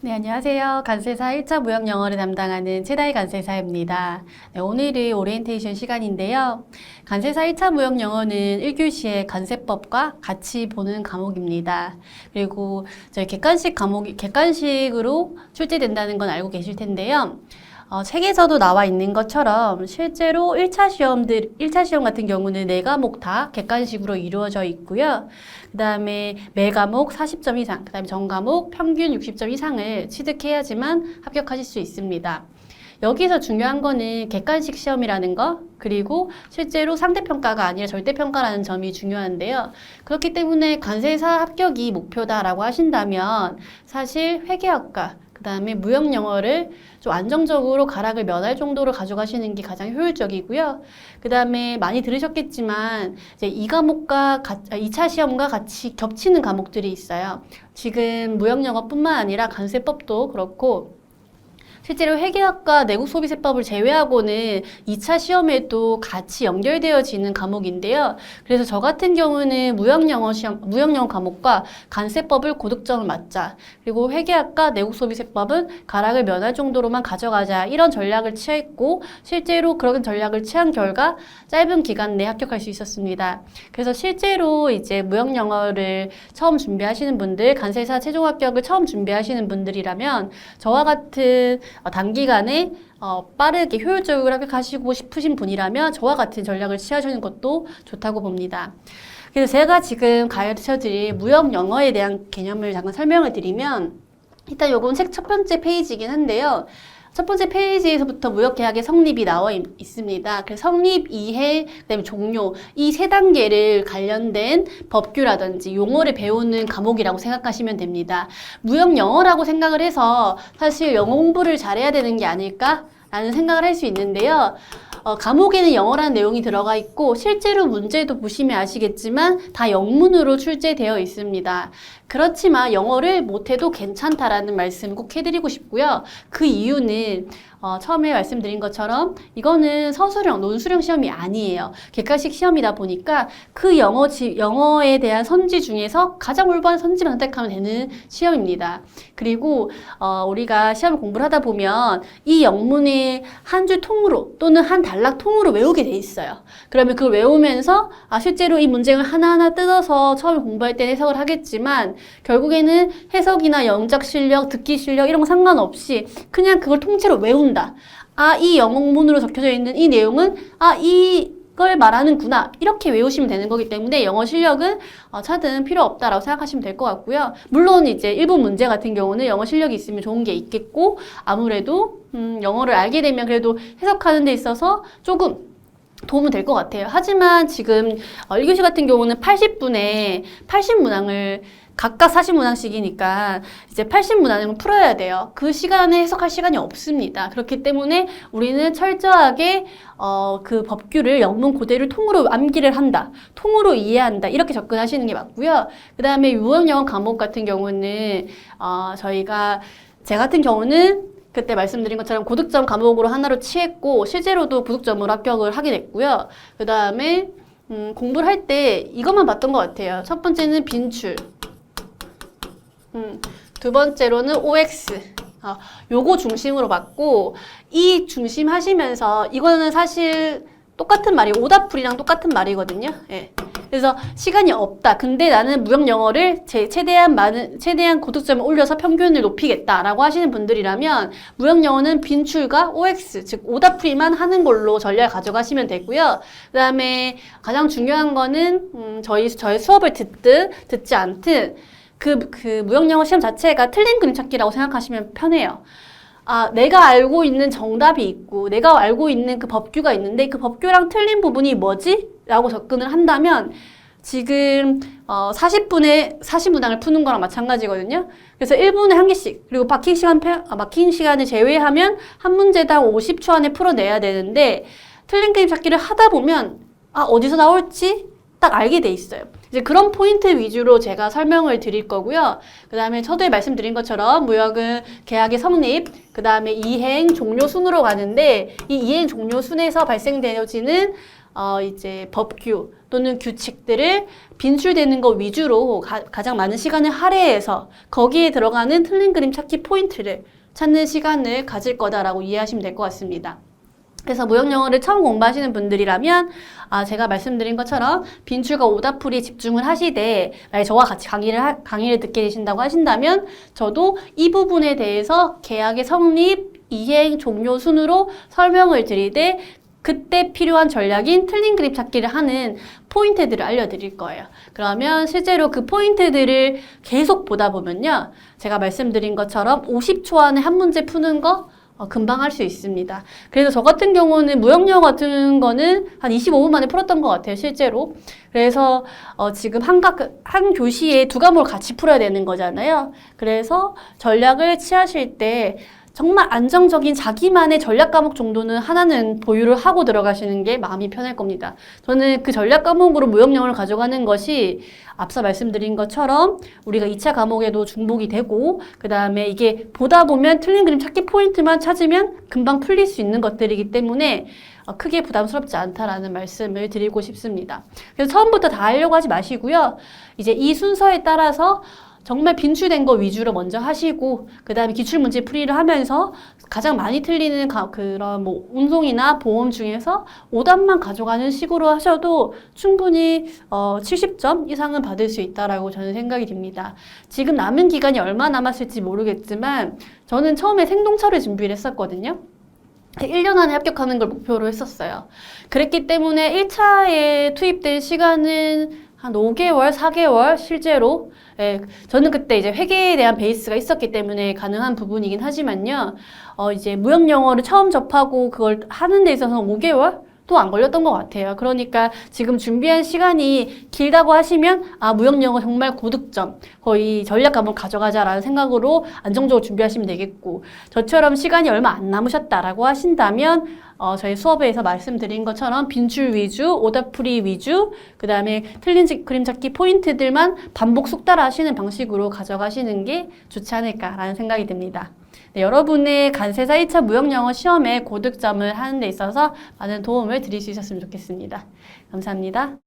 네, 안녕하세요. 간세사 1차 무역 영어를 담당하는 최다희 간세사입니다. 네, 오늘은 오리엔테이션 시간인데요. 간세사 1차 무역 영어는 1교시의 간세법과 같이 보는 과목입니다. 그리고 저희 객관식으로 출제된다는 건 알고 계실 텐데요. 책에서도 나와 있는 것처럼 실제로 1차 시험 같은 경우는 4과목 다 객관식으로 이루어져 있고요. 그 다음에 매 과목 40점 이상, 그 다음에 전 과목 평균 60점 이상을 취득해야지만 합격하실 수 있습니다. 여기서 중요한 거는 객관식 시험이라는 거, 그리고 실제로 상대평가가 아니라 절대평가라는 점이 중요한데요. 그렇기 때문에 관세사 합격이 목표다라고 하신다면 사실 회계학과, 그 다음에 무역 영어를 좀 안정적으로 가락을 면할 정도로 가져가시는 게 가장 효율적이고요. 그 다음에 많이 들으셨겠지만 이제 이 과목과 2차 시험과 같이 겹치는 과목들이 있어요. 지금 무역 영어뿐만 아니라 관세법도 그렇고 실제로 회계학과 내국소비세법을 제외하고는 2차 시험에도 같이 연결되어지는 과목인데요. 그래서 저 같은 경우는 무역영어 과목과 관세법을 고득점을 맞자. 그리고 회계학과 내국소비세법은 가락을 면할 정도로만 가져가자. 이런 전략을 취했고 실제로 그런 전략을 취한 결과 짧은 기간 내에 합격할 수 있었습니다. 그래서 실제로 이제 무역영어를 처음 준비하시는 분들, 관세사 최종 합격을 처음 준비하시는 분들이라면 저와 같은 단기간에 빠르게 효율적으로 합격하시고 싶으신 분이라면 저와 같은 전략을 취하시는 것도 좋다고 봅니다. 그래서 제가 지금 가르쳐드릴 무역 영어에 대한 개념을 잠깐 설명을 드리면 일단 요건 책 첫 번째 페이지이긴 한데요. 첫 번째 페이지에서부터 무역계약의 성립이 나와 있습니다. 그래서 성립, 이해, 그다음에 종료 이 세 단계를 관련된 법규라든지 용어를 배우는 과목이라고 생각하시면 됩니다. 무역 영어라고 생각을 해서 사실 영어 공부를 잘해야 되는 게 아닐까라는 생각을 할 수 있는데요. 과목에는 영어라는 내용이 들어가 있고 실제로 문제도 보시면 아시겠지만 다 영문으로 출제되어 있습니다. 그렇지만 영어를 못해도 괜찮다라는 말씀 꼭 해드리고 싶고요. 그 이유는 처음에 말씀드린 것처럼 이거는 서술형, 논술형 시험이 아니에요. 객관식 시험이다 보니까 그 영어에 대한 선지 중에서 가장 올바른 선지만 선택하면 되는 시험입니다. 그리고 우리가 시험을 공부를 하다 보면 이 영문을 한 줄 통으로 또는 한 단락 통으로 외우게 돼 있어요. 그러면 그걸 외우면서 실제로 이 문장을 하나하나 뜯어서 처음에 공부할 때 해석을 하겠지만 결국에는 해석이나 영작 실력, 듣기 실력 이런 거 상관없이 그냥 그걸 통째로 외운다. 이 영문으로 적혀져 있는 이 내용은 이걸 말하는구나. 이렇게 외우시면 되는 거기 때문에 영어 실력은 차등 필요 없다라고 생각하시면 될 것 같고요. 물론 이제 일본 문제 같은 경우는 영어 실력이 있으면 좋은 게 있겠고 아무래도 영어를 알게 되면 그래도 해석하는 데 있어서 조금 도움은 될 것 같아요. 하지만 지금 1교시 같은 경우는 80분에 80문항을 각각 40문항씩이니까 이제 80문항을 풀어야 돼요. 그 시간에 해석할 시간이 없습니다. 그렇기 때문에 우리는 철저하게 그 법규를 영문 그대로 통으로 암기를 한다. 통으로 이해한다. 이렇게 접근하시는 게 맞고요. 그 다음에 유형영어 과목 같은 경우는 제 같은 경우는 그때 말씀드린 것처럼 고득점 과목으로 하나로 취했고 실제로도 고득점으로 합격을 하게 됐고요. 그 다음에 공부를 할 때 이것만 봤던 것 같아요. 첫 번째는 빈출, 두 번째로는 OX. 요거 중심으로 봤고 이 중심 하시면서 이거는 사실 똑같은 말이 오답풀이랑 똑같은 말이거든요. 예. 그래서 시간이 없다. 근데 나는 무역 영어를 최대한 고득점을 올려서 평균을 높이겠다라고 하시는 분들이라면 무역 영어는 빈출과 OX, 즉 오답풀이만 하는 걸로 전략을 가져가시면 되고요. 그다음에 가장 중요한 거는 저희 수업을 듣지 않든 그 무역 영어 시험 자체가 틀린 그림 찾기라고 생각하시면 편해요. 내가 알고 있는 정답이 있고 내가 알고 있는 그 법규가 있는데 그 법규랑 틀린 부분이 뭐지? 라고 접근을 한다면 지금 40분에 40문항을 푸는 거랑 마찬가지거든요. 그래서 1분에 한 개씩 그리고 막힌 시간을 제외하면 한 문제당 50초 안에 풀어내야 되는데 틀린 그림 찾기를 하다 보면 어디서 나올지 딱 알게 돼 있어요. 이제 그런 포인트 위주로 제가 설명을 드릴 거고요. 그 다음에 서두에 말씀드린 것처럼 무역은 계약의 성립, 그 다음에 이행, 종료 순으로 가는데 이 이행, 종료 순에서 발생되어지는 이제 법규 또는 규칙들을 빈출되는 것 위주로 가장 많은 시간을 할애해서 거기에 들어가는 틀린 그림 찾기 포인트를 찾는 시간을 가질 거다라고 이해하시면 될 것 같습니다. 그래서 무역영어를 처음 공부하시는 분들이라면 제가 말씀드린 것처럼 빈출과 오답풀이 집중을 하시되 만약에 저와 같이 강의를 듣게 되신다고 하신다면 저도 이 부분에 대해서 계약의 성립, 이행, 종료 순으로 설명을 드리되 그때 필요한 전략인 틀린 그림 찾기를 하는 포인트들을 알려드릴 거예요. 그러면 실제로 그 포인트들을 계속 보다 보면요. 제가 말씀드린 것처럼 50초 안에 한 문제 푸는 거 금방 할 수 있습니다. 그래서 저 같은 경우는 무역영어 같은 거는 한 25분 만에 풀었던 것 같아요, 실제로. 그래서 지금 한 교시에 2과목을 같이 풀어야 되는 거잖아요. 그래서 전략을 취하실 때 정말 안정적인 자기만의 전략 과목 정도는 하나는 보유를 하고 들어가시는 게 마음이 편할 겁니다. 저는 그 전략 과목으로 무역영어를 가져가는 것이 앞서 말씀드린 것처럼 우리가 2차 과목에도 중복이 되고 그 다음에 이게 보다 보면 틀린 그림 찾기 포인트만 찾으면 금방 풀릴 수 있는 것들이기 때문에 크게 부담스럽지 않다라는 말씀을 드리고 싶습니다. 그래서 처음부터 다 하려고 하지 마시고요. 이제 이 순서에 따라서 정말 빈출된 거 위주로 먼저 하시고 그 다음에 기출문제 풀이를 하면서 가장 많이 틀리는 그런 뭐 운송이나 보험 중에서 오답만 가져가는 식으로 하셔도 충분히 70점 이상은 받을 수 있다라고 저는 생각이 듭니다. 지금 남은 기간이 얼마 남았을지 모르겠지만 저는 처음에 생동차를 준비를 했었거든요. 1년 안에 합격하는 걸 목표로 했었어요. 그랬기 때문에 1차에 투입된 시간은 한 5개월, 4개월 실제로 저는 그때 이제 회계에 대한 베이스가 있었기 때문에 가능한 부분이긴 하지만요. 이제 무역영어를 처음 접하고 그걸 하는 데 있어서는 5개월? 또 안 걸렸던 것 같아요. 그러니까 지금 준비한 시간이 길다고 하시면 무역영어 정말 고득점, 거의 전략 과목 가져가자라는 생각으로 안정적으로 준비하시면 되겠고 저처럼 시간이 얼마 안 남으셨다라고 하신다면 저희 수업에서 말씀드린 것처럼 빈출 위주, 오답풀이 위주, 그 다음에 틀린 그림 찾기 포인트들만 반복 숙달화 하시는 방식으로 가져가시는 게 좋지 않을까라는 생각이 듭니다. 네, 여러분의 간세사 2차 무역영어 시험에 고득점을 하는 데 있어서 많은 도움을 드릴 수 있었으면 좋겠습니다. 감사합니다.